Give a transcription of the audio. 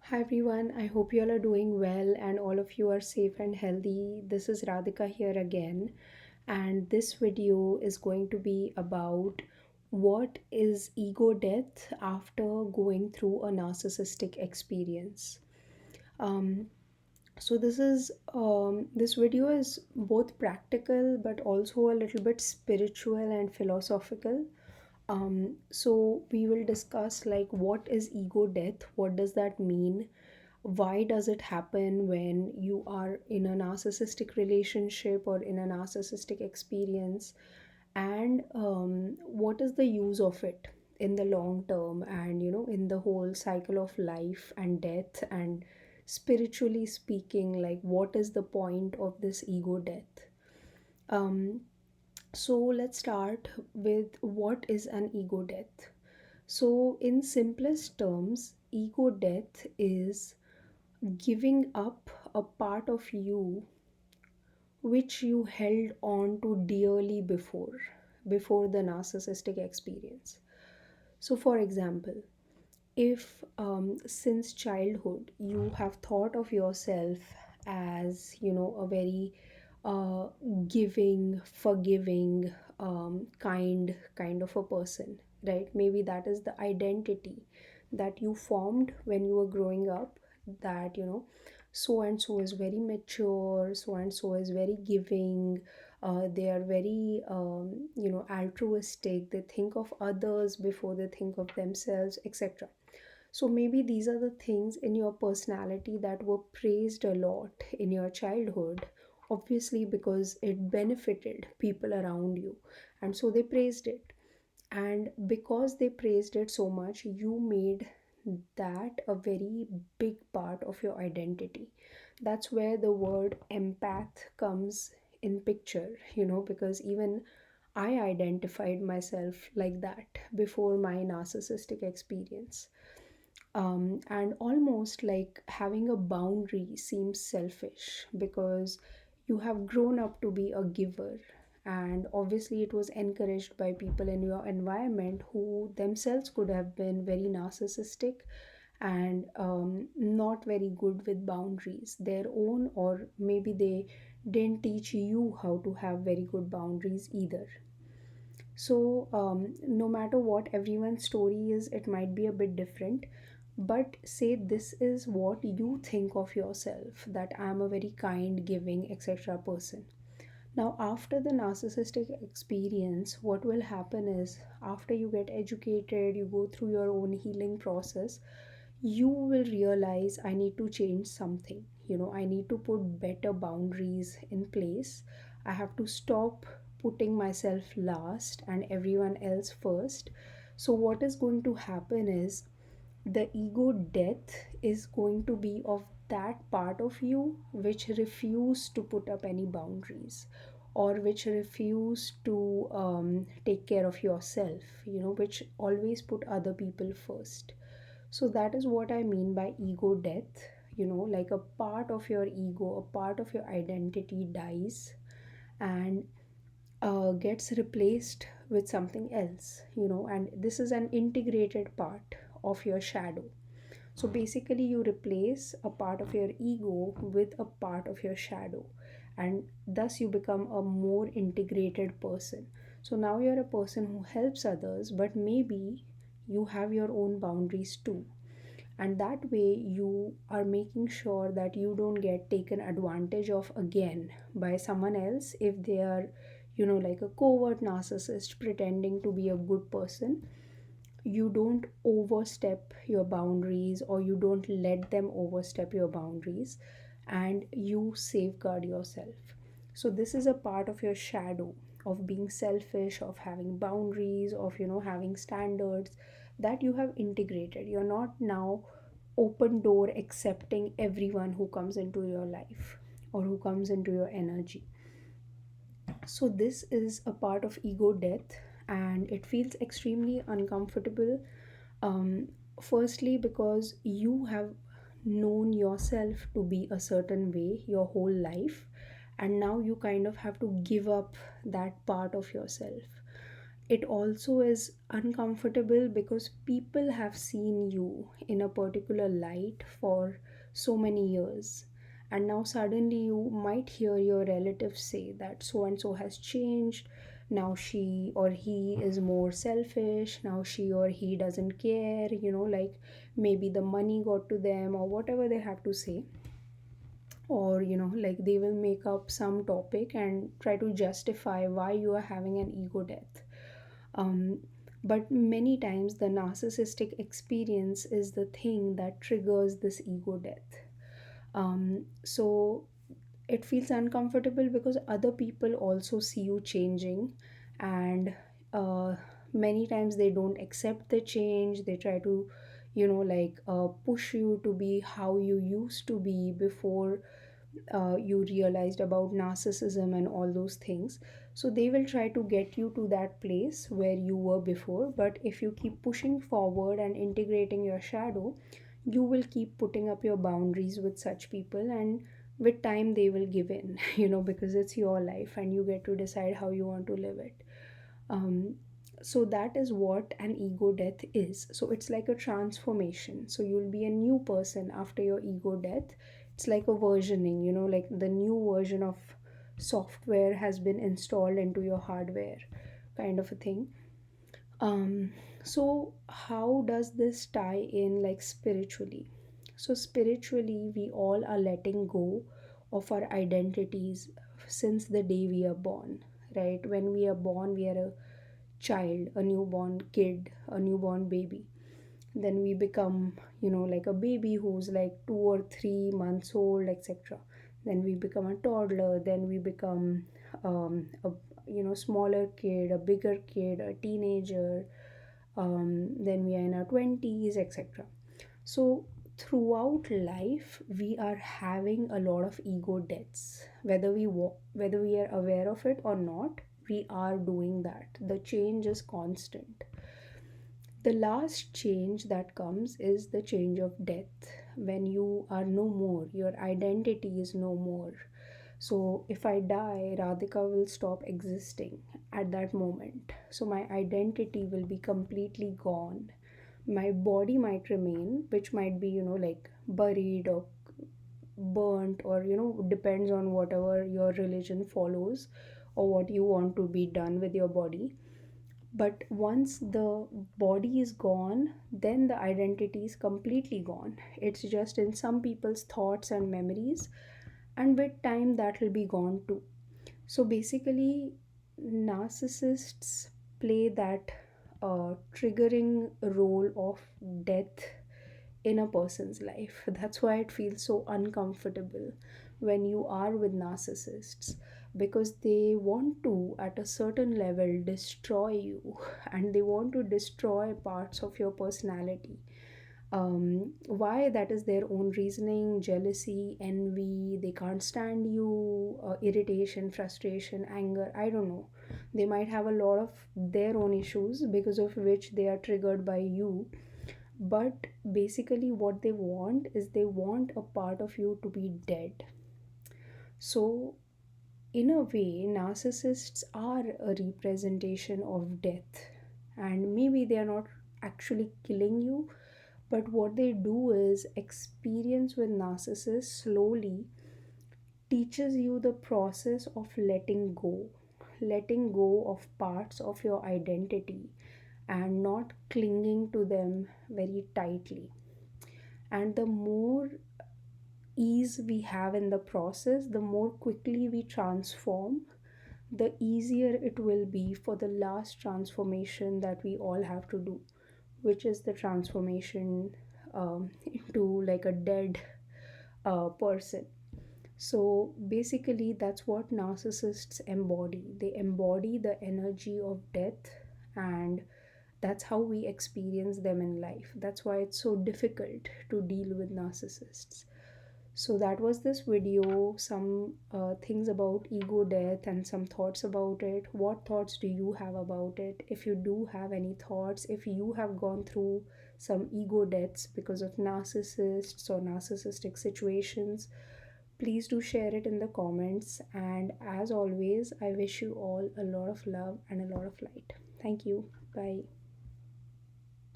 Hi everyone, I hope you all are doing well and all of you are safe and healthy. This is Radhika here again, and this video is going to be about what is ego death after going through a narcissistic experience. Um, this video is both practical but also a little bit spiritual and philosophical. So we will discuss like what is ego death, what does that mean, why does it happen when you are in a narcissistic relationship or in a narcissistic experience, and what is the use of it in the long term, and in the whole cycle of life and death, and spiritually speaking, like what is the point of this ego death. So let's start with what is an ego death. So, in simplest terms, ego death is giving up a part of you which you held on to dearly before the narcissistic experience. So, for example, if since childhood you have thought of yourself as a very uh, giving, forgiving, kind of a person, right? Maybe that is the identity that you formed when you were growing up, that so and so is very mature, so and so is very giving, they are very altruistic, they think of others before they think of themselves, etc. So maybe these are the things in your personality that were praised a lot in your childhood, obviously because it benefited people around you, and so they praised it. And because they praised it so much, you made that a very big part of your identity. That's where the word empath comes in picture, because even I identified myself like that before my narcissistic experience. And almost like having a boundary seems selfish because you have grown up to be a giver, and obviously it was encouraged by people in your environment who themselves could have been very narcissistic and not very good with boundaries their own, or maybe they didn't teach you how to have very good boundaries either. So, no matter what everyone's story is, it might be a bit different. But say this is what you think of yourself, that I'm a very kind, giving, etc. person. Now, after the narcissistic experience, what will happen is after you get educated, you go through your own healing process, you will realize I need to change something. I need to put better boundaries in place. I have to stop putting myself last and everyone else first. So, what is going to happen is the ego death is going to be of that part of you which refuse to put up any boundaries, or which refuse to take care of yourself, which always put other people first. So that is what I mean by ego death. Like a part of your ego, a part of your identity dies and gets replaced with something else, and this is an integrated part of your shadow. So basically, you replace a part of your ego with a part of your shadow, and thus you become a more integrated person. So now you're a person who helps others, but maybe you have your own boundaries too. And that way, you are making sure that you don't get taken advantage of again by someone else if they are, like a covert narcissist pretending to be a good person. You don't overstep your boundaries, or you don't let them overstep your boundaries, and you safeguard yourself. So this is a part of your shadow, of being selfish, of having boundaries, of having standards that you have integrated. You're not now open door accepting everyone who comes into your life or who comes into your energy. So, this is a part of ego death, and it feels extremely uncomfortable. Firstly, because you have known yourself to be a certain way your whole life, and now you kind of have to give up that part of yourself. It also is uncomfortable because people have seen you in a particular light for so many years, and now suddenly you might hear your relatives say that so and so has changed. Now she or he is more selfish, now she or he doesn't care, like maybe the money got to them or whatever they have to say. Or like they will make up some topic and try to justify why you are having an ego death. um, but many times the narcissistic experience is the thing that triggers this ego death. So it feels uncomfortable because other people also see you changing, and uh, many times they don't accept the change. They try to like push you to be how you used to be before you realized about narcissism and all those things. So they will try to get you to that place where you were before, but if you keep pushing forward and integrating your shadow, you will keep putting up your boundaries with such people, and with time they will give in because it's your life and you get to decide how you want to live it. um, so that is what an ego death is. So it's like a transformation, so you'll be a new person after your ego death. It's like a versioning, like the new version of software has been installed into your hardware, kind of a thing. So how does this tie in like spiritually? So spiritually, we all are letting go of our identities since the day we are born, right? When we are born, we are a child, a newborn kid, a newborn baby. Then we become, like a baby who's like 2 or 3 months old, etc. Then we become a toddler. Then we become a smaller kid, a bigger kid, a teenager. Then we are in our 20s, etc. So throughout life, we are having a lot of ego deaths, whether we are aware of it or not. We are doing that. The change is constant. The last change that comes is the change of death. When you are no more, your identity is no more. So if I die, Radhika will stop existing at that moment. So my identity will be completely gone. My body might remain, which might be, like buried or burnt, or, depends on whatever your religion follows or what you want to be done with your body. But once the body is gone, then the identity is completely gone. It's just in some people's thoughts and memories, and with time that will be gone too. So basically, narcissists play that triggering role of death in a person's life. That's why it feels so uncomfortable when you are with narcissists, because they want to, at a certain level, destroy you and they want to destroy parts of your personality. Why? That is their own reasoning: jealousy, envy, they can't stand you, irritation, frustration, anger. I don't know. They might have a lot of their own issues because of which they are triggered by you. But basically, what they want is they want a part of you to be dead. So, in a way, narcissists are a representation of death. And maybe they are not actually killing you, but what they do is experience with narcissists slowly teaches you the process of letting go of parts of your identity and not clinging to them very tightly. And the more ease we have in the process, the more quickly we transform, the easier it will be for the last transformation that we all have to do, which is the transformation into like a dead person. So basically, that's what narcissists embody. They embody the energy of death, and that's how we experience them in life. That's why it's so difficult to deal with narcissists. So that was this video, some things about ego death and some thoughts about it. What thoughts do you have about it? If you do have any thoughts, if you have gone through some ego deaths because of narcissists or narcissistic situations, please do share it in the comments. And as always, I wish you all a lot of love and a lot of light. Thank you. Bye.